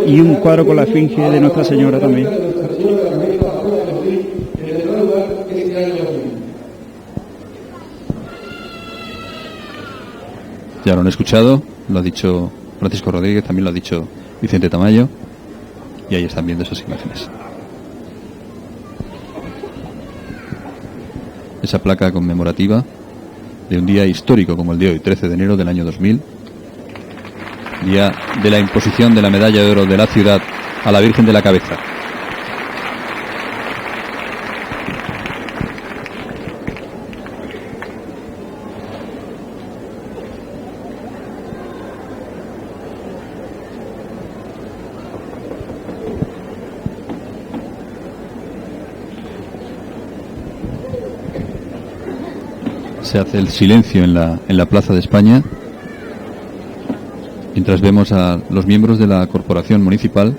y un cuadro con la esfinge de Nuestra Señora también. Ya lo han escuchado, lo ha dicho Francisco Rodríguez, también lo ha dicho Vicente Tamayo, y ahí están viendo esas imágenes. Esa placa conmemorativa de un día histórico como el de hoy, 13 de enero del año 2000, día de la imposición de la medalla de oro de la ciudad a la Virgen de la Cabeza. Se hace el silencio en la Plaza de España, mientras vemos a los miembros de la corporación municipal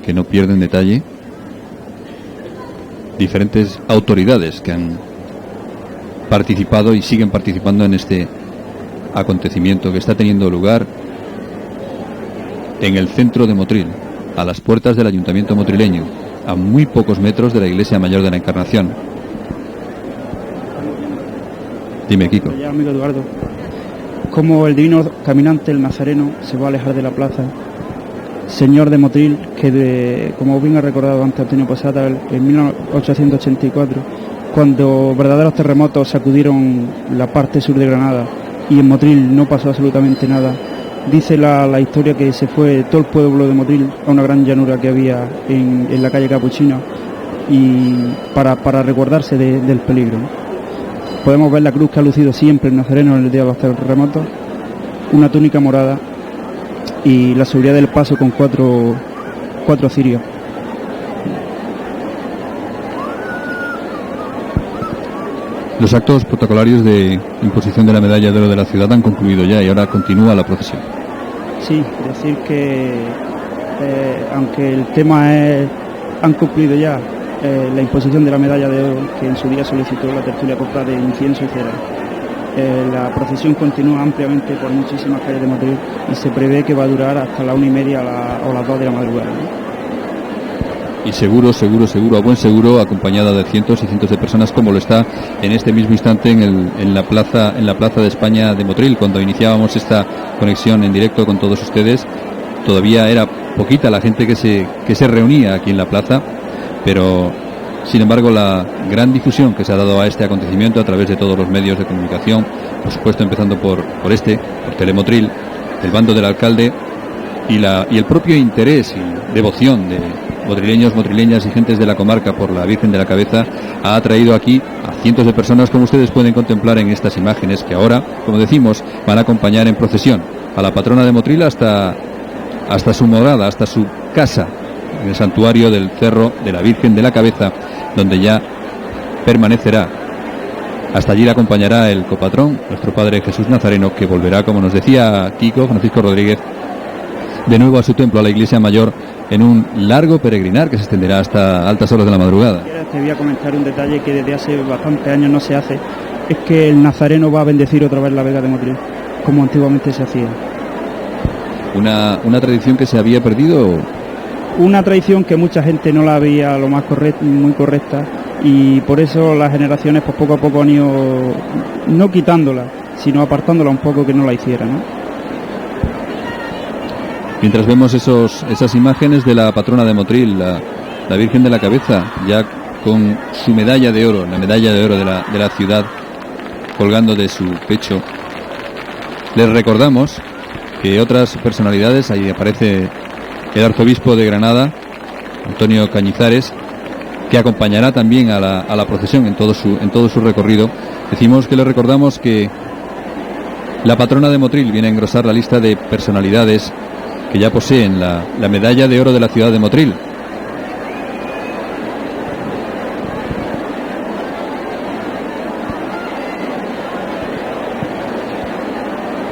que no pierden detalle, diferentes autoridades que han participado y siguen participando en este acontecimiento que está teniendo lugar en el centro de Motril, a las puertas del Ayuntamiento motrileño, a muy pocos metros de la Iglesia Mayor de la Encarnación. Dime, Kiko. Ya, amigo Eduardo, como el divino caminante, el nazareno, se va a alejar de la plaza, señor de Motril, que como bien ha recordado antes Antonio Posada, en 1884, cuando verdaderos terremotos sacudieron la parte sur de Granada y en Motril no pasó absolutamente nada, dice la historia que se fue todo el pueblo de Motril a una gran llanura que había en la calle Capuchina, y para recordarse del peligro, ¿no? Podemos ver la cruz que ha lucido siempre el nazareno en el día de los terremotos, una túnica morada y la seguridad del paso con cuatro cirios. Los actos protocolarios de imposición de la medalla de oro de la ciudad han concluido ya y ahora continúa la procesión. Sí, decir que aunque el tema es, han cumplido ya la imposición de la medalla de oro que en su día solicitó la tertulia cofrade de incienso y cera. La procesión continúa ampliamente por muchísimas calles de Madrid y se prevé que va a durar hasta la 1:30 o las 2 de la madrugada, ¿no? Y seguro, a buen seguro, acompañada de cientos y cientos de personas, como lo está en este mismo instante en la plaza de España de Motril. Cuando iniciábamos esta conexión en directo con todos ustedes, todavía era poquita la gente que se reunía aquí en la plaza, pero sin embargo la gran difusión que se ha dado a este acontecimiento a través de todos los medios de comunicación, por supuesto empezando por Telemotril, el bando del alcalde y el propio interés y devoción de motrileños, motrileñas y gentes de la comarca por la Virgen de la Cabeza, ha atraído aquí a cientos de personas, como ustedes pueden contemplar en estas imágenes, que ahora, como decimos, van a acompañar en procesión a la patrona de Motril hasta su morada, hasta su casa, en el santuario del Cerro de la Virgen de la Cabeza, donde ya permanecerá. Hasta allí la acompañará el copatrón, nuestro Padre Jesús Nazareno, que volverá, como nos decía Kiko, Francisco Rodríguez, de nuevo a su templo, a la Iglesia Mayor, en un largo peregrinar que se extenderá hasta altas horas de la madrugada. Te voy a comentar un detalle que desde hace bastantes años no se hace, es que el Nazareno va a bendecir otra vez la Vega de Motril, como antiguamente se hacía. ¿Una tradición que se había perdido? Una tradición que mucha gente no la veía lo más muy correcta, y por eso las generaciones pues poco a poco han ido no quitándola, sino apartándola un poco, que no la hicieran, ¿no? Mientras vemos esas imágenes de la patrona de Motril, la Virgen de la Cabeza, ya con su medalla de oro, la medalla de oro de la ciudad, colgando de su pecho, les recordamos que otras personalidades, ahí aparece el arzobispo de Granada, Antonio Cañizares, que acompañará también a la procesión en todo su recorrido. Decimos que les recordamos que la patrona de Motril viene a engrosar la lista de personalidades que ya poseen la medalla de oro de la ciudad de Motril.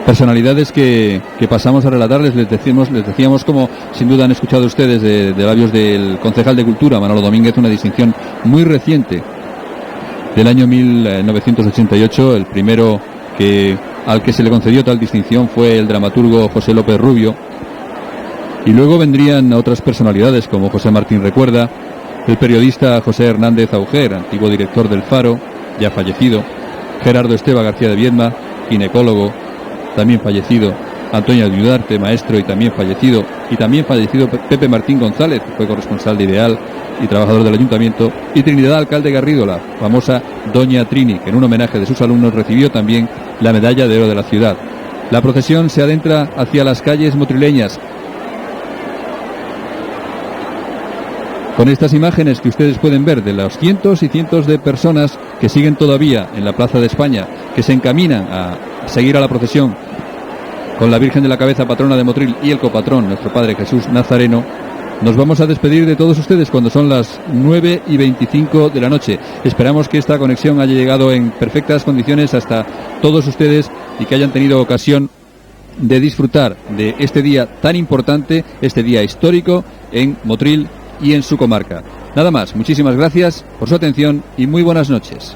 Personalidades que pasamos a relatarles, les decíamos como sin duda han escuchado ustedes de labios del concejal de Cultura, Manolo Domínguez, una distinción muy reciente del año 1988. El primero al que se le concedió tal distinción fue el dramaturgo José López Rubio, Y luego vendrían otras personalidades como José Martín Recuerda, el periodista José Hernández Auger, antiguo director del Faro, ya fallecido, Gerardo Esteba García de Viedma, ginecólogo, también fallecido, Antonio Ayudarte, maestro y también fallecido Pepe Martín González, que fue corresponsal de Ideal y trabajador del Ayuntamiento, y Trinidad Alcalde Garrido, la famosa Doña Trini, que en un homenaje de sus alumnos recibió también la medalla de oro de la ciudad. La procesión se adentra hacia las calles motrileñas. Con estas imágenes que ustedes pueden ver de los cientos y cientos de personas que siguen todavía en la Plaza de España, que se encaminan a seguir a la procesión con la Virgen de la Cabeza, patrona de Motril, y el copatrón, nuestro Padre Jesús Nazareno, nos vamos a despedir de todos ustedes cuando son las 9:25 de la noche. Esperamos que esta conexión haya llegado en perfectas condiciones hasta todos ustedes y que hayan tenido ocasión de disfrutar de este día tan importante, este día histórico en Motril y en su comarca. Nada más, muchísimas gracias por su atención y muy buenas noches.